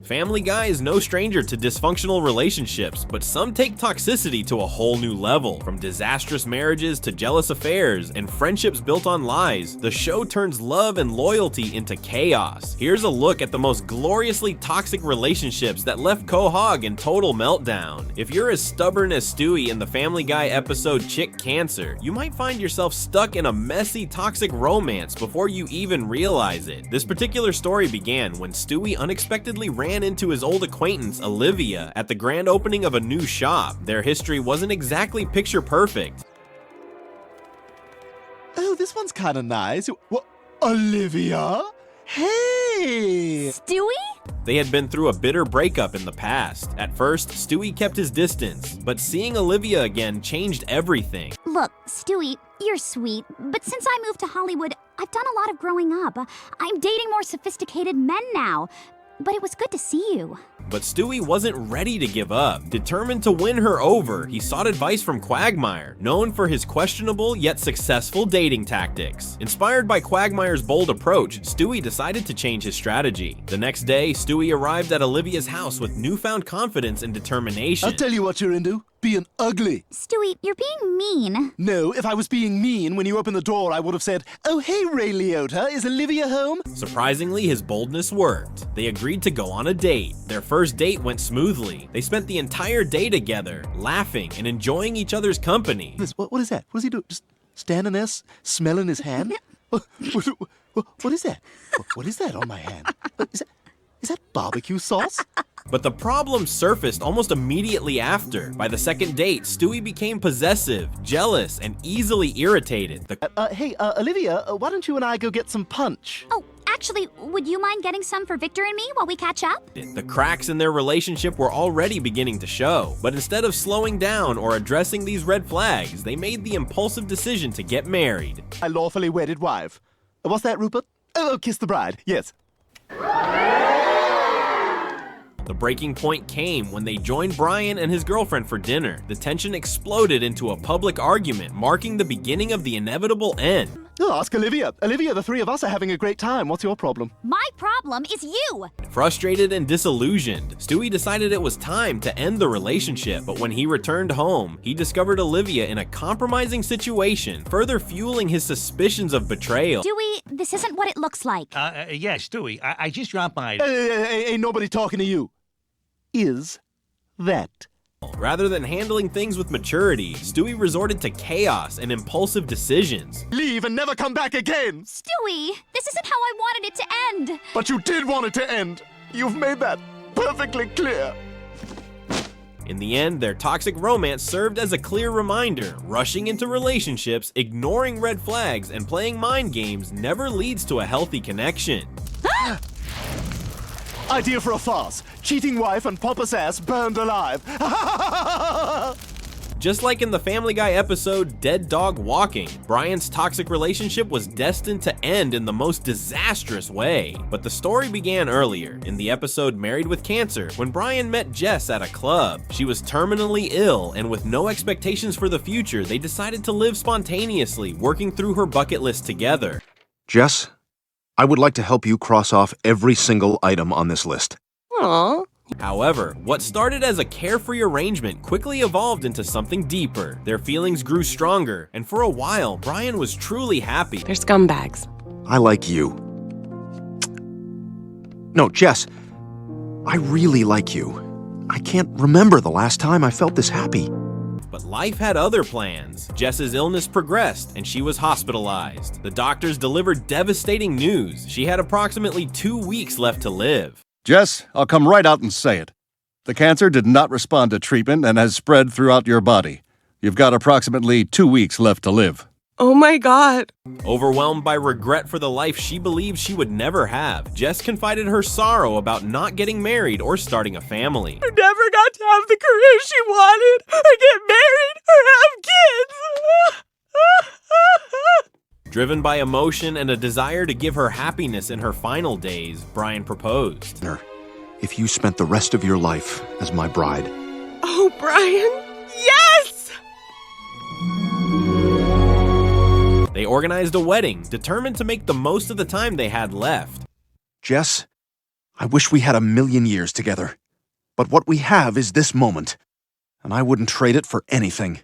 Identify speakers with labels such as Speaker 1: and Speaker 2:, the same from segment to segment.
Speaker 1: Family Guy is no stranger to dysfunctional relationships, but some take toxicity to a whole new level. From disastrous marriages to jealous affairs and friendships built on lies, the show turns love and loyalty into chaos. Here's a look at the most gloriously toxic relationships that left Quahog in total meltdown. If you're as stubborn as Stewie in the Family Guy episode Chick Cancer, you might find yourself stuck in a messy, toxic romance before you even realize it. This particular story began when Stewie unexpectedly ran into his old acquaintance Olivia at the grand opening of a new shop. Their history wasn't exactly picture perfect.
Speaker 2: Oh, this one's kind of nice. What? Olivia? Hey!
Speaker 3: Stewie?
Speaker 1: They had been through a bitter breakup in the past. At first, Stewie kept his distance, but seeing Olivia again changed everything.
Speaker 3: Look, Stewie, you're sweet, but since I moved to Hollywood, I've done a lot of growing up. I'm dating more sophisticated men now. But it was good to see you.
Speaker 1: But Stewie wasn't ready to give up. Determined to win her over, he sought advice from Quagmire, known for his questionable yet successful dating tactics. Inspired by Quagmire's bold approach, Stewie decided to change his strategy. The next day, Stewie arrived at Olivia's house with newfound confidence and determination.
Speaker 2: I'll tell you what you're into. Being ugly.
Speaker 3: Stewie, you're being mean.
Speaker 2: No, if I was being mean when you opened the door, I would have said, "Oh, hey, Ray Liotta, is Olivia home?"
Speaker 1: Surprisingly, his boldness worked. They agreed to go on a date. Their first date went smoothly. They spent the entire day together, laughing and enjoying each other's company.
Speaker 2: What is that? What does he do? Just standing there, smelling his hand? What is that? What is that on my hand? Is that barbecue sauce?
Speaker 1: But the problem surfaced almost immediately after. By the second date, Stewie became possessive, jealous, and easily irritated.
Speaker 2: Hey, Olivia, why don't you and I go get some punch?
Speaker 3: Oh, actually, would you mind getting some for Victor and me while we catch up?
Speaker 1: The cracks in their relationship were already beginning to show. But instead of slowing down or addressing these red flags, they made the impulsive decision to get married.
Speaker 2: My lawfully wedded wife. What's that, Rupert? Oh, kiss the bride, yes.
Speaker 1: The breaking point came when they joined Brian and his girlfriend for dinner. The tension exploded into a public argument, marking the beginning of the inevitable end.
Speaker 2: Oh, ask Olivia. Olivia, the three of us are having a great time. What's your problem?
Speaker 3: My problem is you!
Speaker 1: Frustrated and disillusioned, Stewie decided it was time to end the relationship. But when he returned home, he discovered Olivia in a compromising situation, further fueling his suspicions of betrayal.
Speaker 3: Stewie, this isn't what it looks like.
Speaker 4: Yes, Stewie, I just dropped by.
Speaker 2: Ain't nobody talking to you. Is that?
Speaker 1: Rather than handling things with maturity, Stewie resorted to chaos and impulsive decisions.
Speaker 2: Leave and never come back again!
Speaker 3: Stewie, this isn't how I wanted it to end.
Speaker 2: But you did want it to end. You've made that perfectly clear.
Speaker 1: In the end, their toxic romance served as a clear reminder. Rushing into relationships, ignoring red flags, and playing mind games never leads to a healthy connection.
Speaker 2: Idea for a farce. Cheating wife and Papa's ass burned alive.
Speaker 1: Just like in the Family Guy episode Dead Dog Walking, Brian's toxic relationship was destined to end in the most disastrous way. But the story began earlier, in the episode Married with Cancer, when Brian met Jess at a club. She was terminally ill, and with no expectations for the future, they decided to live spontaneously, working through her bucket list together.
Speaker 5: Jess, I would like to help you cross off every single item on this list.
Speaker 6: Aww.
Speaker 1: However, what started as a carefree arrangement quickly evolved into something deeper. Their feelings grew stronger, and for a while, Brian was truly happy.
Speaker 6: They're scumbags.
Speaker 5: I like you. No, Jess, I really like you. I can't remember the last time I felt this happy.
Speaker 1: But life had other plans. Jess's illness progressed, and she was hospitalized. The doctors delivered devastating news. She had approximately 2 weeks left to live.
Speaker 7: Jess, I'll come right out and say it. The cancer did not respond to treatment and has spread throughout your body. You've got approximately 2 weeks left to live.
Speaker 6: Oh my god.
Speaker 1: Overwhelmed by regret for the life she believed she would never have, Jess confided her sorrow about not getting married or starting a family.
Speaker 6: I never got to have the career she wanted, or get married, or have kids.
Speaker 1: Driven by emotion and a desire to give her happiness in her final days, Brian proposed.
Speaker 5: If you spent the rest of your life as my bride.
Speaker 6: Oh, Brian, yes!
Speaker 1: They organized a wedding, determined to make the most of the time they had left.
Speaker 5: Jess, I wish we had 1,000,000 years together. But what we have is this moment, and I wouldn't trade it for anything.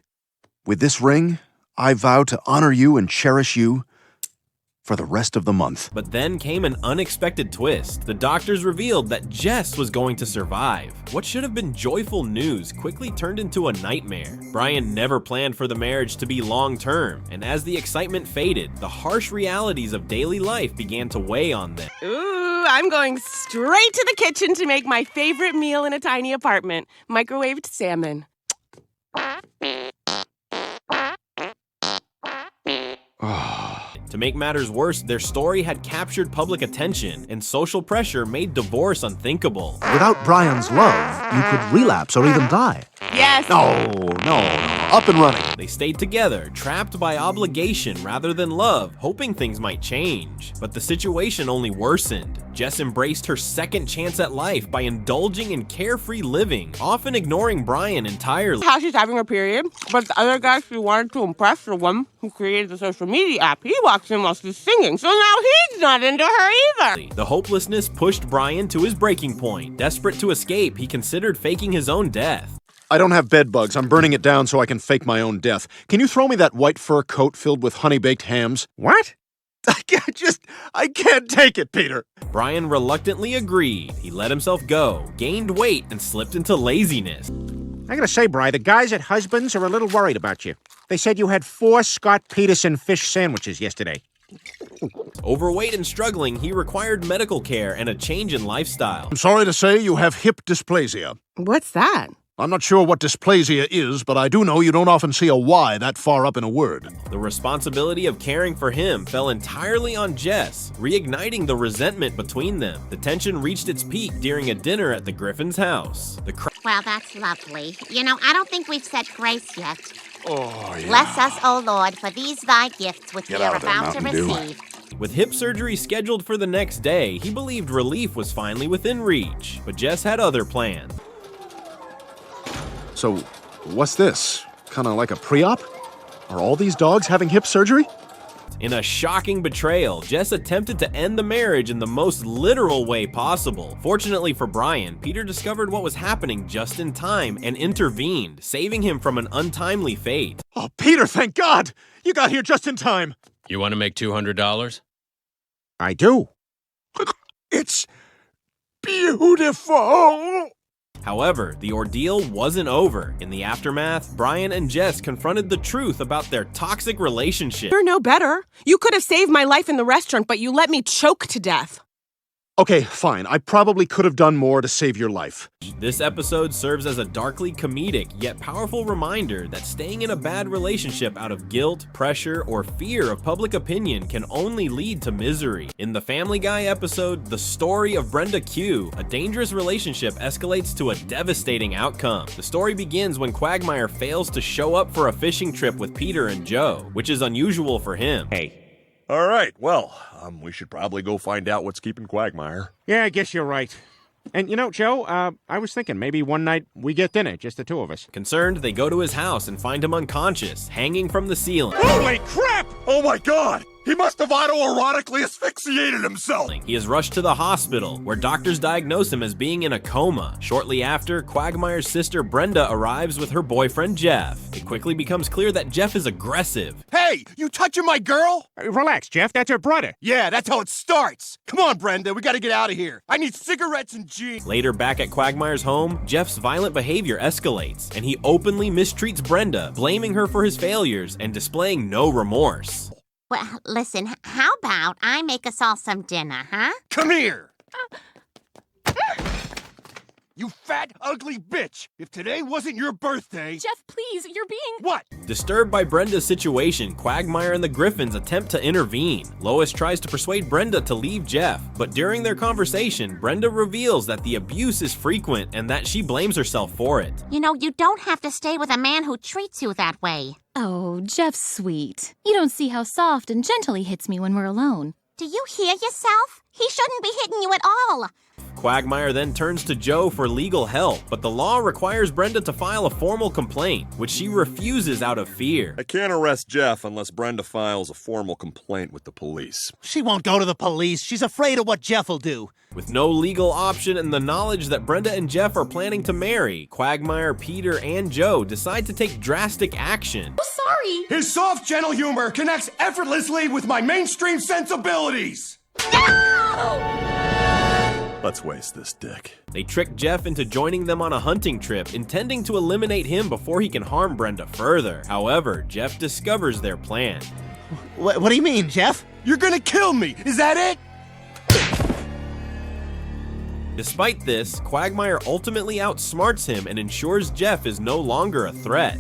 Speaker 5: With this ring, I vow to honor you and cherish you for the rest of the month.
Speaker 1: But then came an unexpected twist. The doctors revealed that Jess was going to survive. What should have been joyful news quickly turned into a nightmare. Brian never planned for the marriage to be long-term, and as the excitement faded, the harsh realities of daily life began to weigh on them.
Speaker 6: Ooh, I'm going straight to the kitchen to make my favorite meal in a tiny apartment. Microwaved salmon.
Speaker 1: To make matters worse, their story had captured public attention, and social pressure made divorce unthinkable.
Speaker 2: Without Brian's love, you could relapse or even die.
Speaker 6: Yes!
Speaker 2: No. Up and running.
Speaker 1: They stayed together, trapped by obligation rather than love, hoping things might change. But the situation only worsened. Jess embraced her second chance at life by indulging in carefree living, often ignoring Brian entirely.
Speaker 6: How she's having her period, but the other guy she wanted to impress, the one who created the social media app, he walks in while she's singing, so now he's not into her either.
Speaker 1: The hopelessness pushed Brian to his breaking point. Desperate to escape, he considered faking his own death.
Speaker 5: I don't have bed bugs. I'm burning it down so I can fake my own death. Can you throw me that white fur coat filled with honey-baked hams?
Speaker 4: What?
Speaker 5: I can't take it, Peter.
Speaker 1: Brian reluctantly agreed. He let himself go, gained weight, and slipped into laziness.
Speaker 4: I gotta say, Bri, the guys at Husbands are a little worried about you. They said you had 4 Scott Peterson fish sandwiches yesterday.
Speaker 1: Overweight and struggling, he required medical care and a change in lifestyle.
Speaker 7: I'm sorry to say you have hip dysplasia.
Speaker 6: What's that?
Speaker 7: I'm not sure what dysplasia is, but I do know you don't often see a Y that far up in a word.
Speaker 1: The responsibility of caring for him fell entirely on Jess, reigniting the resentment between them. The tension reached its peak during a dinner at the Griffin's house.
Speaker 8: Well, that's lovely. You know, I don't think we've said grace yet.
Speaker 7: Oh, yeah.
Speaker 8: Bless us, O Lord, for these thy gifts which we
Speaker 7: Get out
Speaker 8: are
Speaker 7: of there,
Speaker 8: about to
Speaker 7: Mountain Dew.
Speaker 8: receive.
Speaker 1: With hip surgery scheduled for the next day, he believed relief was finally within reach. But Jess had other plans.
Speaker 5: So, what's this? Kinda like a pre-op? Are all these dogs having hip surgery?
Speaker 1: In a shocking betrayal, Jess attempted to end the marriage in the most literal way possible. Fortunately for Brian, Peter discovered what was happening just in time and intervened, saving him from an untimely fate.
Speaker 5: Oh, Peter, thank God! You got here just in time!
Speaker 9: You want to make $200?
Speaker 4: I do.
Speaker 5: It's beautiful!
Speaker 1: However, the ordeal wasn't over. In the aftermath, Brian and Jess confronted the truth about their toxic relationship.
Speaker 6: You're no better. You could have saved my life in the restaurant, but you let me choke to death.
Speaker 5: Okay, fine. I probably could have done more to save your life.
Speaker 1: This episode serves as a darkly comedic yet powerful reminder that staying in a bad relationship out of guilt, pressure, or fear of public opinion can only lead to misery. In the Family Guy episode, The Story of Brenda Q, a dangerous relationship escalates to a devastating outcome. The story begins when Quagmire fails to show up for a fishing trip with Peter and Joe, which is unusual for him.
Speaker 4: Hey.
Speaker 10: All right, well, we should probably go find out what's keeping Quagmire.
Speaker 4: Yeah, I guess you're right. And you know, Joe, I was thinking maybe one night we get dinner, just the two of us.
Speaker 1: Concerned, they go to his house and find him unconscious, hanging from the ceiling.
Speaker 10: Holy crap! Oh my god! He must have autoerotically asphyxiated himself!
Speaker 1: He is rushed to the hospital, where doctors diagnose him as being in a coma. Shortly after, Quagmire's sister Brenda arrives with her boyfriend Jeff. It quickly becomes clear that Jeff is aggressive.
Speaker 10: Hey, you touching my girl?
Speaker 4: Relax, Jeff, that's her brother.
Speaker 10: Yeah, that's how it starts. Come on, Brenda, we gotta get out of here. I need cigarettes and jeans.
Speaker 1: Later, back at Quagmire's home, Jeff's violent behavior escalates, and he openly mistreats Brenda, blaming her for his failures and displaying no remorse.
Speaker 8: Well, listen, how about I make us all some dinner, huh?
Speaker 10: Come here! You fat, ugly bitch! If today wasn't your birthday...
Speaker 6: Jeff, please, you're being...
Speaker 10: What?
Speaker 1: Disturbed by Brenda's situation, Quagmire and the Griffins attempt to intervene. Lois tries to persuade Brenda to leave Jeff, but during their conversation, Brenda reveals that the abuse is frequent and that she blames herself for it.
Speaker 8: You know, you don't have to stay with a man who treats you that way.
Speaker 11: Oh, Jeff's sweet. You don't see how soft and gentle he hits me when we're alone.
Speaker 8: Do you hear yourself? He shouldn't be hitting you at all.
Speaker 1: Quagmire then turns to Joe for legal help, but the law requires Brenda to file a formal complaint, which she refuses out of fear.
Speaker 10: I can't arrest Jeff unless Brenda files a formal complaint with the police.
Speaker 2: She won't go to the police. She's afraid of what Jeff will do.
Speaker 1: With no legal option and the knowledge that Brenda and Jeff are planning to marry, Quagmire, Peter, and Joe decide to take drastic action.
Speaker 11: Sorry.
Speaker 10: His soft, gentle humor connects effortlessly with my mainstream sensibilities. Let's waste this dick.
Speaker 1: They trick Jeff into joining them on a hunting trip, intending to eliminate him before he can harm Brenda further. However, Jeff discovers their plan.
Speaker 2: What do you mean, Jeff?
Speaker 10: You're gonna kill me, is that it?
Speaker 1: Despite this, Quagmire ultimately outsmarts him and ensures Jeff is no longer a threat.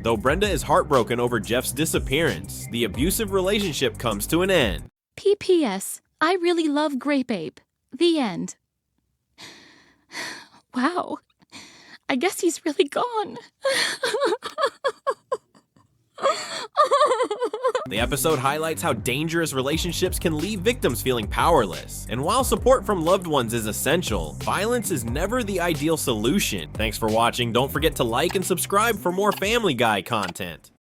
Speaker 1: Though Brenda is heartbroken over Jeff's disappearance, the abusive relationship comes to an end.
Speaker 11: P.P.S. I really love Grape Ape. The end. Wow. I guess he's really gone.
Speaker 1: The episode highlights how dangerous relationships can leave victims feeling powerless. And while support from loved ones is essential, violence is never the ideal solution. Thanks for watching. Don't forget to like and subscribe for more Family Guy content.